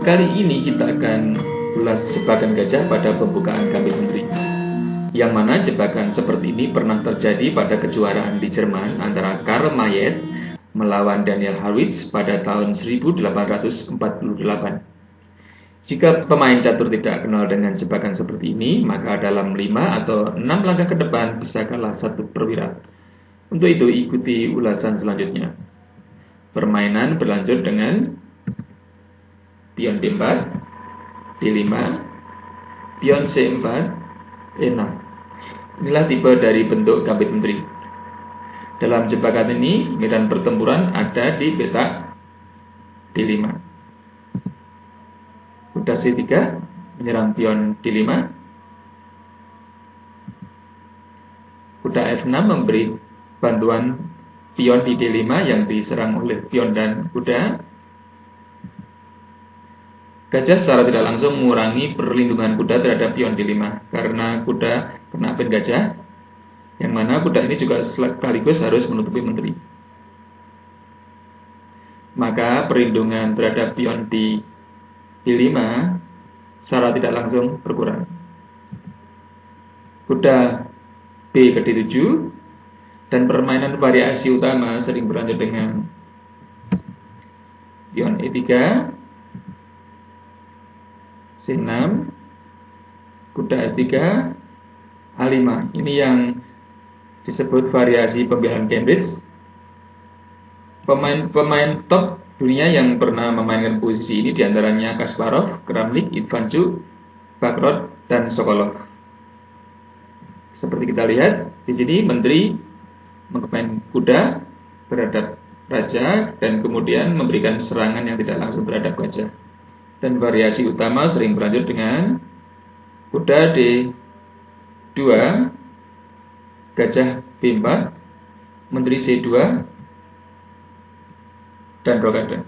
Kali ini kita akan ulas jebakan gajah pada pembukaan Gambit Menteri. Yang mana jebakan seperti ini pernah terjadi pada kejuaraan di Jerman antara Karl Mayet melawan Daniel Harwitz pada tahun 1848. Jika pemain catur tidak kenal dengan jebakan seperti ini, maka dalam 5 atau 6 langkah ke depan bisa kalah satu perwira. Untuk itu ikuti ulasan selanjutnya. Permainan berlanjut dengan pion D4, D5, pion C4, E6. Inilah tipe dari bentuk Gambit Menteri. Dalam jebakan ini, medan pertempuran ada di petak D5. Kuda C3 menyerang pion D5. Kuda F6 memberi bantuan pion di D5 yang diserang oleh pion dan kuda. Gajah secara tidak langsung mengurangi perlindungan kuda terhadap pion D5 karena kuda kena pin gajah, yang mana kuda ini juga sekaligus harus menutupi menteri. Maka perlindungan terhadap pion di D5 secara tidak langsung berkurang. Kuda B ke D7 dan permainan variasi utama sering berlanjut dengan pion E3, C6, kuda F3, H5. Ini yang disebut variasi pembelaan Cambridge. Pemain top dunia yang pernah memainkan posisi ini diantaranya Kasparov, Kramnik, Ivanchuk, Bakrot, dan Sokolov. Seperti kita lihat di sini, menteri mengepeng kuda terhadap raja dan kemudian memberikan serangan yang tidak langsung terhadap gajah. Dan variasi utama sering berlanjut dengan kuda D2, gajah B4, menteri C2, dan rokade.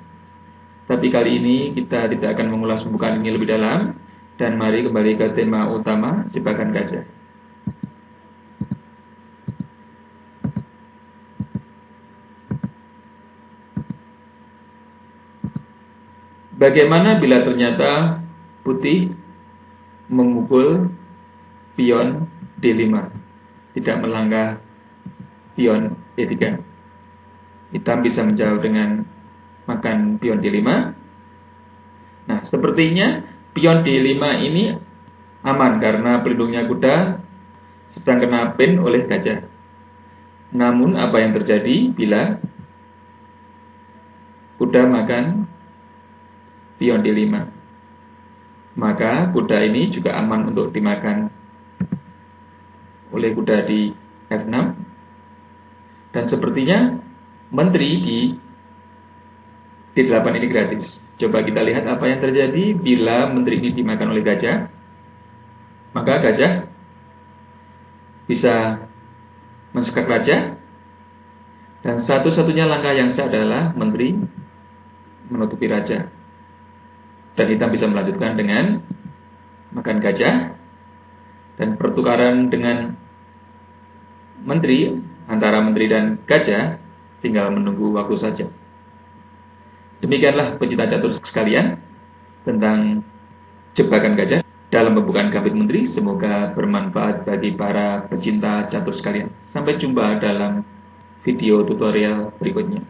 Tapi kali ini kita tidak akan mengulas pembukaan ini lebih dalam, dan mari kembali ke tema utama, jebakan gajah. Bagaimana bila ternyata putih memukul pion D5, tidak melangkah pion E3? Hitam bisa menjawab dengan makan pion D5. Nah, sepertinya pion D5 ini aman karena pelindungnya kuda sedang kena pin oleh gajah. Namun apa yang terjadi bila kuda makan pion D5? Maka kuda ini juga aman untuk dimakan oleh kuda di F6. Dan sepertinya menteri di D8 ini gratis. Coba kita lihat apa yang terjadi bila menteri ini dimakan oleh gajah. Maka gajah bisa mensekak raja. Dan satu-satunya langkah yang sah adalah menteri menutupi raja. Dan hitam bisa melanjutkan dengan makan gajah, dan pertukaran dengan menteri, antara menteri dan gajah tinggal menunggu waktu saja. Demikianlah pecinta catur sekalian tentang jebakan gajah dalam pembukaan Gambit Menteri. Semoga bermanfaat bagi para pecinta catur sekalian. Sampai jumpa dalam video tutorial berikutnya.